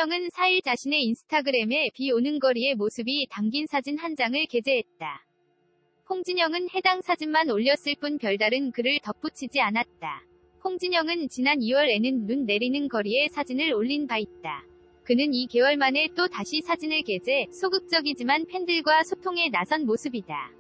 홍진영은 4일 자신의 인스타그램에 비 오는 거리의 모습이 담긴 사진 한 장을 게재했다. 홍진영은 해당 사진만 올렸을 뿐 별다른 글을 덧붙이지 않았다. 홍진영은 지난 2월에는 눈 내리는 거리의 사진을 올린 바 있다. 그는 2개월 만에 또 다시 사진을 게재, 소극적이지만 팬들과 소통에 나선 모습이다.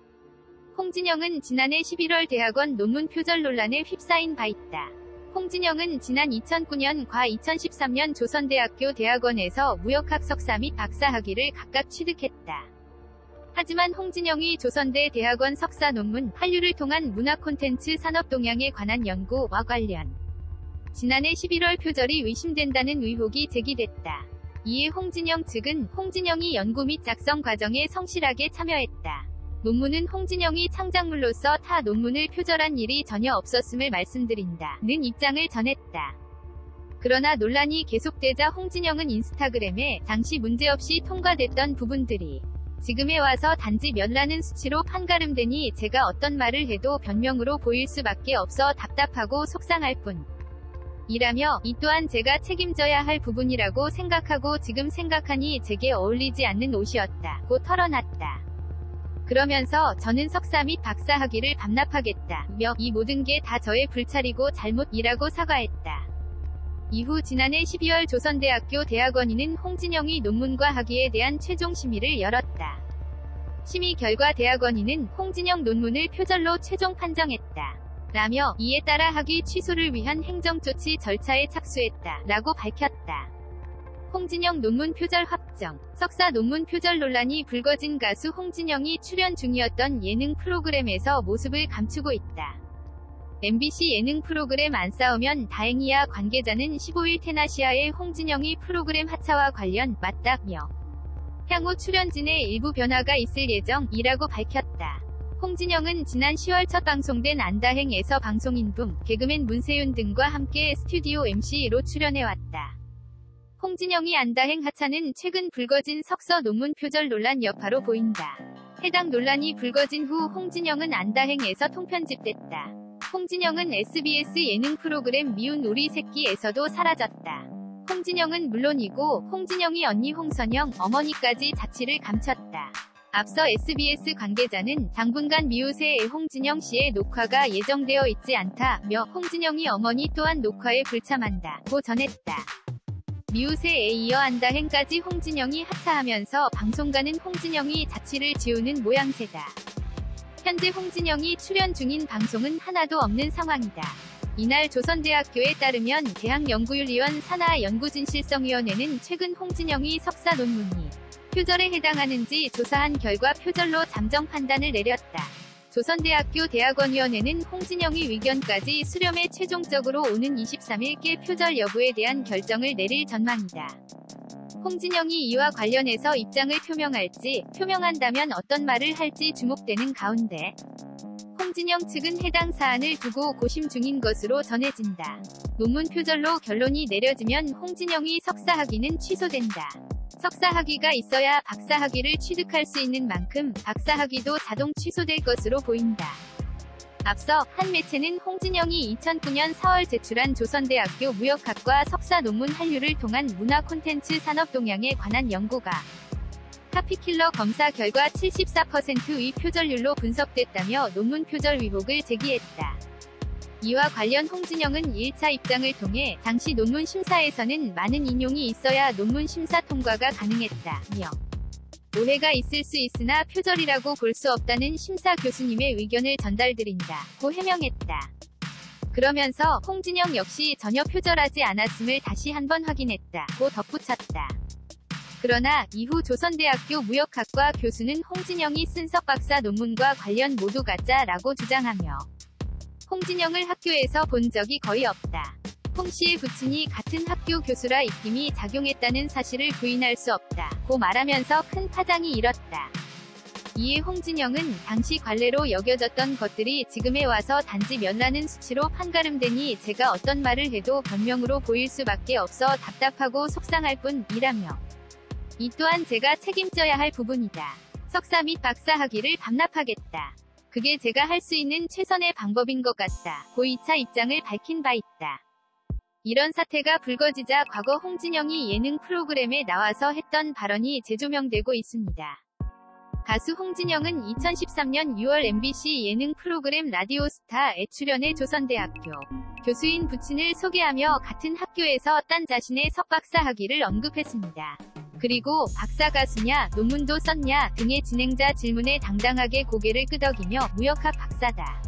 홍진영은 지난해 11월 대학원 논문 표절 논란에 휩싸인 바 있다. 홍진영은 지난 2009년과 2013년 조선대학교 대학원에서 무역학 석사 및 박사 학위를 각각 취득했다. 하지만 홍진영이 조선대 대학원 석사 논문 한류를 통한 문화 콘텐츠 산업 동향에 관한 연구와 관련 지난해 11월 표절이 의심된다는 의혹이 제기됐다. 이에 홍진영 측은 홍진영이 연구 및 작성 과정에 성실하게 참여했다. 논문은 홍진영이 창작물로서 타 논문을 표절한 일이 전혀 없었음을 말씀드린다는 입장을 전했다. 그러나 논란이 계속되자 홍진영은 인스타그램에 당시 문제없이 통과됐던 부분들이 지금에 와서 단지 몇라는 수치로 판가름되니 제가 어떤 말을 해도 변명으로 보일 수밖에 없어 답답하고 속상할 뿐 이라며 이 또한 제가 책임져야 할 부분이라고 생각하고 지금 생각하니 제게 어울리지 않는 옷이었다고 털어놨다. 그러면서 저는 석사 및 박사 학위를 반납하겠다며 이 모든 게 다 저의 불찰이고 잘못이라고 사과했다. 이후 지난해 12월 조선대학교 대학원인은 홍진영이 논문과 학위에 대한 최종 심의를 열었다. 심의 결과 대학원인은 홍진영 논문을 표절로 최종 판정했다. 라며 이에 따라 학위 취소를 위한 행정조치 절차에 착수했다. 라고 밝혔다. 홍진영 논문 표절 확정. 석사 논문 표절 논란이 불거진 가수 홍진영이 출연 중이었던 예능 프로그램에서 모습을 감추고 있다. MBC 예능 프로그램 안 싸우면 다행이야 관계자는 15일 테나시아의 홍진영이 프로그램 하차와 관련 맞다며 향후 출연진에 일부 변화가 있을 예정이라고 밝혔다. 홍진영은 지난 10월 첫 방송된 안다행에서 방송인 붐, 개그맨 문세윤 등과 함께 스튜디오 MC로 출연해왔다. 홍진영이 안다행 하차는 최근 불거진 석사 논문 표절 논란 여파로 보인다. 해당 논란이 불거진 후 홍진영은 안다행에서 통편집됐다. 홍진영은 SBS 예능 프로그램 미운 우리 새끼에서도 사라졌다. 홍진영은 물론이고 홍진영이 언니 홍선영, 어머니까지 자취를 감췄다. 앞서 SBS 관계자는 당분간 미우새 홍진영 씨의 녹화가 예정되어 있지 않다며 홍진영이 어머니 또한 녹화에 불참한다고 전했다. 미우새에 이어 안다행까지 홍진영이 하차하면서 방송가는 홍진영이 자취를 지우는 모양새다. 현재 홍진영이 출연 중인 방송은 하나도 없는 상황이다. 이날 조선대학교에 따르면 대학연구윤리원 산하연구진실성위원회는 최근 홍진영이 석사 논문이 표절에 해당하는지 조사한 결과 표절로 잠정 판단을 내렸다. 조선대학교 대학원위원회는 홍진영의 의견까지 수렴해 최종적으로 오는 23일께 표절 여부에 대한 결정을 내릴 전망이다. 홍진영이 이와 관련해서 입장을 표명할지, 표명한다면 어떤 말을 할지 주목되는 가운데 홍진영 측은 해당 사안을 두고 고심 중인 것으로 전해진다. 논문 표절로 결론이 내려지면 홍진영이 석사 학위는 취소된다. 석사 학위가 있어야 박사 학위를 취득할 수 있는 만큼 박사 학위도 자동 취소될 것으로 보인다. 앞서 한 매체는 홍진영이 2009년 4월 제출한 조선대학교 무역학과 석사 논문 한류를 통한 문화 콘텐츠 산업 동향에 관한 연구가 카피킬러 검사 결과 74%의 표절률로 분석됐다며 논문 표절 의혹을 제기했다. 이와 관련 홍진영은 1차 입장을 통해 당시 논문 심사에서는 많은 인용이 있어야 논문 심사 통과가 가능했다며 오해가 있을 수 있으나 표절이라고 볼 수 없다는 심사 교수님의 의견을 전달드린다고 해명했다. 그러면서 홍진영 역시 전혀 표절하지 않았음을 다시 한번 확인했다고 덧붙였다. 그러나 이후 조선대학교 무역학과 교수는 홍진영이 쓴 석박사 논문과 관련 모두 가짜라고 주장하며 홍진영을 학교에서 본 적이 거의 없다. 홍 씨의 부친이 같은 학교 교수라 입김이 작용했다는 사실을 부인할 수 없다고 말하면서 큰 파장이 일었다. 이에 홍진영은 당시 관례로 여겨졌던 것들이 지금에 와서 단지 몇라는 수치로 판가름되니 제가 어떤 말을 해도 변명으로 보일 수밖에 없어 답답하고 속상할 뿐이라며 이 또한 제가 책임져야 할 부분이다. 석사 및 박사 학위를 반납하겠다. 그게 제가 할 수 있는 최선의 방법인 것 같다. 고 2차 입장을 밝힌 바 있다. 이런 사태가 불거지자 과거 홍진영이 예능 프로그램에 나와서 했던 발언이 재조명되고 있습니다. 가수 홍진영은 2013년 6월 MBC 예능 프로그램 라디오스타에 출연해 조선대학교 교수인 부친을 소개하며 같은 학교에서 딴 자신의 석박사 학위를 언급했습니다. 그리고 박사 가수냐, 논문도 썼냐 등의 진행자 질문에 당당하게 고개를 끄덕이며 무역학 박사다.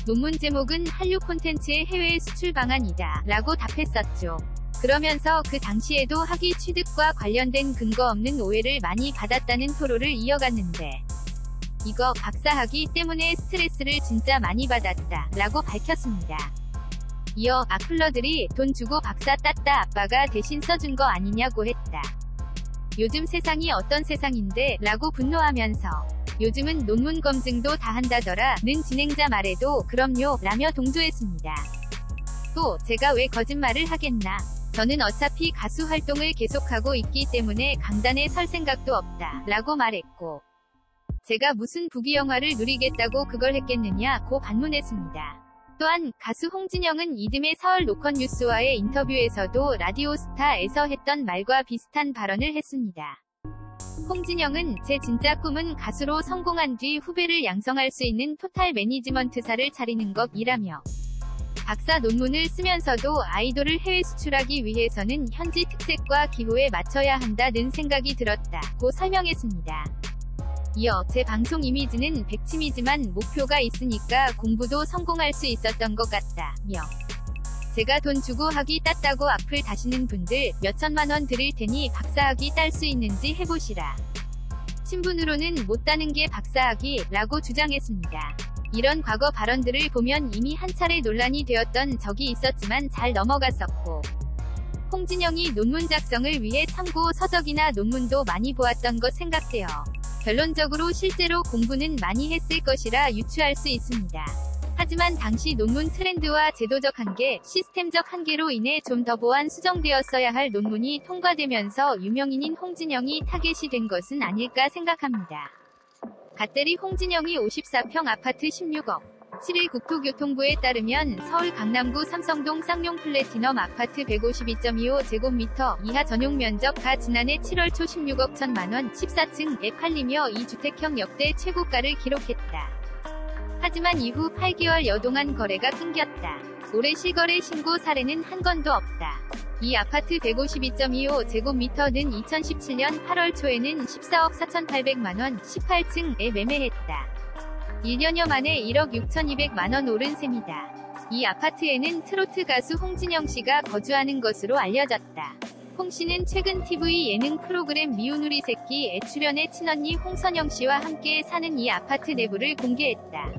논문 제목은 한류 콘텐츠의 해외 수출 방안이다 라고 답했었죠. 그러면서 그 당시에도 학위 취득과 관련된 근거 없는 오해를 많이 받았다는 토로를 이어갔는데 이거 박사 학위 때문에 스트레스를 진짜 많이 받았다 라고 밝혔습니다. 이어 악플러들이 돈 주고 박사 땄다 아빠가 대신 써준 거 아니냐고 했다. 요즘 세상이 어떤 세상인데 라고 분노하면서 요즘은 논문 검증도 다 한다더라 는 진행자 말에도 그럼요 라며 동조했습니다. 또 제가 왜 거짓말을 하겠나. 저는 어차피 가수 활동을 계속하고 있기 때문에 강단에 설 생각도 없다 라고 말했고 제가 무슨 부귀영화를 누리겠다고 그걸 했겠느냐 고 반문했습니다. 또한 가수 홍진영은 이듬해 서울 노컷뉴스와의 인터뷰에서도 라디오스타에서 했던 말과 비슷한 발언을 했습니다. 홍진영은 제 진짜 꿈은 가수로 성공한 뒤 후배를 양성할 수 있는 토탈 매니지먼트사를 차리는 것이라며 박사 논문을 쓰면서도 아이돌을 해외 수출하기 위해서는 현지 특색과 기호에 맞춰야 한다는 생각이 들었다고 설명했습니다. 이어 제 방송 이미지는 백치미지만 목표가 있으니까 공부도 성공할 수 있었던 것 같다며 제가 돈 주고 학위 땄다고 악플 다시는 분들 몇천만 원 드릴 테니 박사학위 딸 수 있는지 해보시라. 신분으로는 못 따는 게 박사학위라고 주장했습니다. 이런 과거 발언들을 보면 이미 한 차례 논란이 되었던 적이 있었지만 잘 넘어갔었고 홍진영이 논문 작성을 위해 참고 서적이나 논문도 많이 보았던 것 생각돼요. 결론적으로 실제로 공부는 많이 했을 것이라 유추할 수 있습니다. 하지만 당시 논문 트렌드와 제도적 한계, 시스템적 한계로 인해 좀 더 보완 수정되었어야 할 논문이 통과되면서 유명인인 홍진영이 타겟이 된 것은 아닐까 생각합니다. 갓대리 홍진영이 54평 아파트 16억. 7일 국토교통부에 따르면 서울 강남구 삼성동 쌍용 플래티넘 아파트 152.25제곱미터 이하 전용 면적가 지난해 7월 초 16억 1천만원 14층에 팔리며 이 주택형 역대 최고가를 기록했다. 하지만 이후 8개월 여동안 거래가 끊겼다. 올해 실거래 신고 사례는 한 건도 없다. 이 아파트 152.25제곱미터는 2017년 8월 초에는 14억 4,800만원 18층에 매매했다. 1년여 만에 1억 6,200만원 오른 셈이다. 이 아파트에는 트로트 가수 홍진영 씨가 거주하는 것으로 알려졌다. 홍 씨는 최근 TV 예능 프로그램 미운 우리 새끼에 출연해 친언니 홍선영 씨와 함께 사는 이 아파트 내부를 공개했다.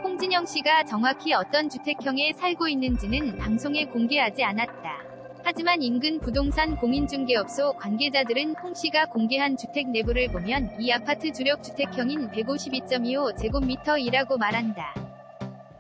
홍진영 씨가 정확히 어떤 주택형에 살고 있는지는 방송에 공개하지 않았다. 하지만 인근 부동산 공인중개업소 관계자들은 홍 씨가 공개한 주택 내부를 보면 이 아파트 주력 주택형인 152.25제곱미터이라고 말한다.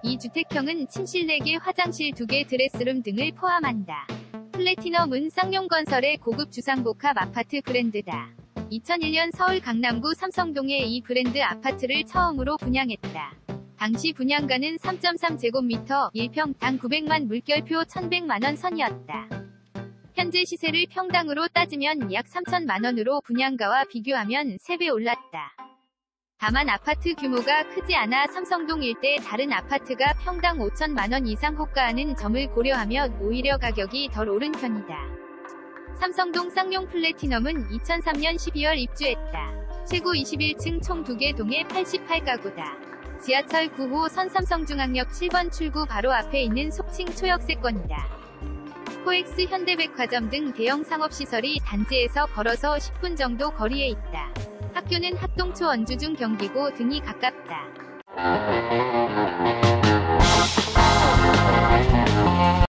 이 주택형은 침실 4개, 화장실 2개, 드레스룸 등을 포함한다. 플래티넘은 쌍용건설의 고급 주상복합 아파트 브랜드다. 2001년 서울 강남구 삼성동에 이 브랜드 아파트를 처음으로 분양했다. 당시 분양가는 3.3제곱미터 1평당 900만 물결표 1,100만원 선이었다. 현재 시세를 평당으로 따지면 약 3천만원으로 분양가와 비교하면 3배 올랐다. 다만 아파트 규모가 크지 않아 삼성동 일대 다른 아파트가 평당 5천만원 이상 호가하는 점을 고려하면 오히려 가격이 덜 오른 편이다. 삼성동 쌍용 플래티넘은 2003년 12월 입주했다. 최고 21층 총 2개 동에 88가구다. 지하철 9호선 삼성중앙역 7번 출구 바로 앞에 있는 속칭 초역세권이다. 코엑스 현대백화점 등 대형 상업시설이 단지에서 걸어서 10분 정도 거리에 있다. 학교는 학동초 원주중 경기고 등이 가깝다.